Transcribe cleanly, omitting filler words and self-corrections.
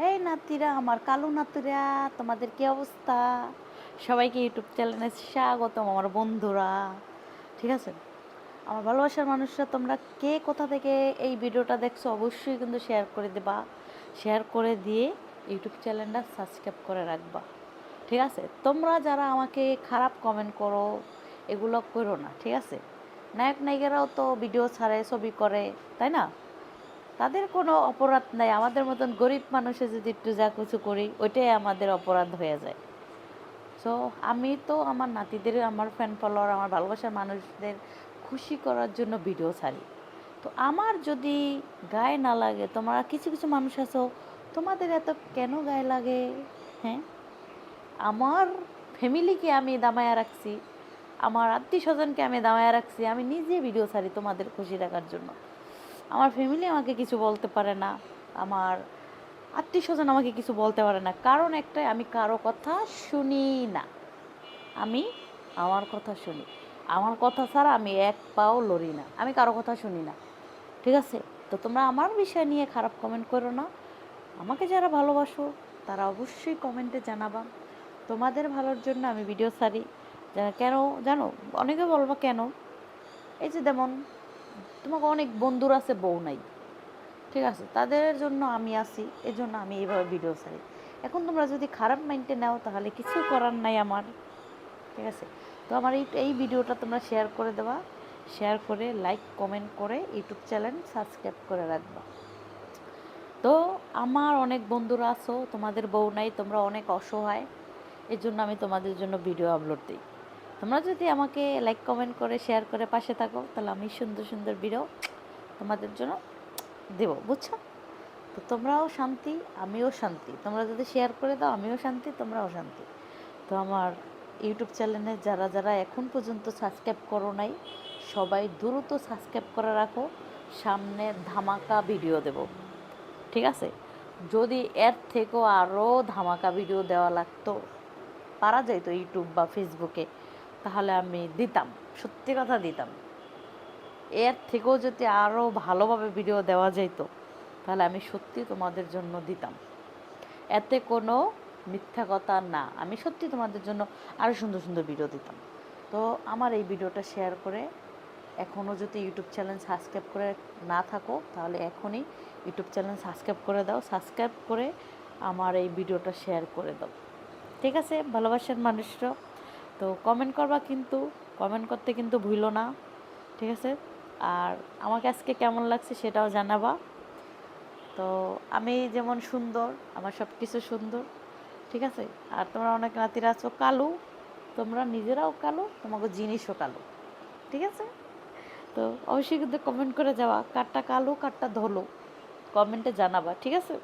এই নাতিরা, আমার কালো নাতিরা, তোমাদের কি অবস্থা? সবাইকে ইউটিউব চ্যানেলে স্বাগতম আমার বন্ধুরা। ঠিক আছে, আমার ভালোবাসার মানুষরা, তোমরা কে কোথা থেকে এই ভিডিওটা দেখছো অবশ্যই কিন্তু শেয়ার করে দেবা। শেয়ার করে দিয়ে ইউটিউব চ্যানেলটা সাবস্ক্রাইব করে রাখবা। ঠিক আছে, তোমরা যারা আমাকে খারাপ কমেন্ট করো এগুলো করো না। ঠিক আছে, নায়ক নায়িকারাও তো ভিডিও ছাড়ে, ছবি করে, তাই না? তাদের কোনো অপরাধ নাই। আমাদের মতন গরিব মানুষে যদি একটু যা কিছু করি ওইটাই আমাদের অপরাধ হয়ে যায়। সো আমি তো আমার নাতিদের, আমার ফ্যান ফলোয়ার, আমার ভালোবাসার মানুষদের খুশি করার জন্য ভিডিও ছাড়ি। তো আমার যদি গায়ে না লাগে, তোমরা কিছু কিছু মানুষ আছো তোমাদের এত কেন গায়ে লাগে? হ্যাঁ, আমার ফ্যামিলিকে আমি দামায়া রাখছি, আমার আত্মীয় স্বজনকে আমি দামায়া রাখছি, আমি নিজে ভিডিও ছাড়ি তোমাদের খুশি রাখার জন্য। আমার ফ্যামিলি আমাকে কিছু বলতে পারে না, আমার আত্মীয় স্বজন আমাকে কিছু বলতে পারে না, কারণ একটাই, আমি কারো কথা শুনি না। আমি আমার কথা শুনি, আমার কথা ছাড়া আমি এক পাও লড়ি না, আমি কারো কথা শুনি না। ঠিক আছে, তো তোমরা আমার বিষয় নিয়ে খারাপ কমেন্ট করো না। আমাকে যারা ভালোবাসো তারা অবশ্যই কমেন্টে জানাবা। তোমাদের ভালোর জন্য আমি ভিডিও ছাড়ি। কেন জানো? অনেকে বলবো কেন, এই যে যেমন তোমাকে অনেক বন্ধুর আছে বউ নাই, ঠিক আছে, তাদের জন্য আমি আসি, এজন্য আমি এইভাবে ভিডিও ছাড়ি। এখন তোমরা যদি খারাপ মাইন্ডে নাও তাহলে কিছু করার নাই আমার। ঠিক আছে, তো আমার এই ভিডিওটা তোমরা শেয়ার করে দেবা, শেয়ার করে লাইক কমেন্ট করে ইউটিউব চ্যানেল সাবস্ক্রাইব করে রাখবা। তো আমার অনেক বন্ধুরা আছো, তোমাদের বউ নাই, তোমরা অনেক অসহায়, এর জন্য আমি তোমাদের জন্য ভিডিও আপলোড দিই। তোমরা যদি আমাকে লাইক কমেন্ট করে শেয়ার করে পাশে থাকো তাহলে আমি সুন্দর সুন্দর ভিডিও তোমাদের জন্য দেবো, বুঝছো? তো তোমরাও শান্তি, আমিও শান্তি। তোমরা যদি শেয়ার করে দাও আমিও শান্তি, তোমরাও শান্তি। তো আমার ইউটিউব চ্যানেলে যারা যারা এখন পর্যন্ত সাবস্ক্রাইব করো নাই, সবাই দ্রুত সাবস্ক্রাইব করে রাখো। সামনে ধামাকা ভিডিও দেব। ঠিক আছে, যদি এর থেকেও আরও ধামাকা ভিডিও দেওয়া লাগতো, পারা যাইতো ইউটিউব বা ফেসবুকে, তাহলে আমি দিতাম, সত্যি কথা দিতাম। এর থেকেও যদি আরও ভালোভাবে ভিডিও দেওয়া যেত তাহলে আমি সত্যি তোমাদের জন্য দিতাম। এতে কোনো মিথ্যা কথা না, আমি সত্যি তোমাদের জন্য আরও সুন্দর সুন্দর ভিডিও দিতাম। তো আমার এই ভিডিওটা শেয়ার করে, এখনও যদি ইউটিউব চ্যানেল সাবস্ক্রাইব করে না থাকো তাহলে এখনই ইউটিউব চ্যানেল সাবস্ক্রাইব করে দাও, সাবস্ক্রাইব করে আমার এই ভিডিওটা শেয়ার করে দাও। ঠিক আছে ভালোবাসার মানুষরা, তো কমেন্ট করবা কিন্তু, কমেন্ট করতে কিন্তু ভুলো না। ঠিক আছে, আর আমাকে আজকে কেমন লাগছে সেটাও জানাবা। তো আমি যেমন সুন্দর, আমার সব কিছু সুন্দর। ঠিক আছে, আর তোমরা অনেক নাতিরা আছো কালো, তোমরা নিজেরাও কালো, তোমাকে জিনিসও কালো। ঠিক আছে, তো অবশ্যই কিন্তু কমেন্ট করে যাওয়া কারটা কালো কারটা ধলো, কমেন্টে জানাবা। ঠিক আছে।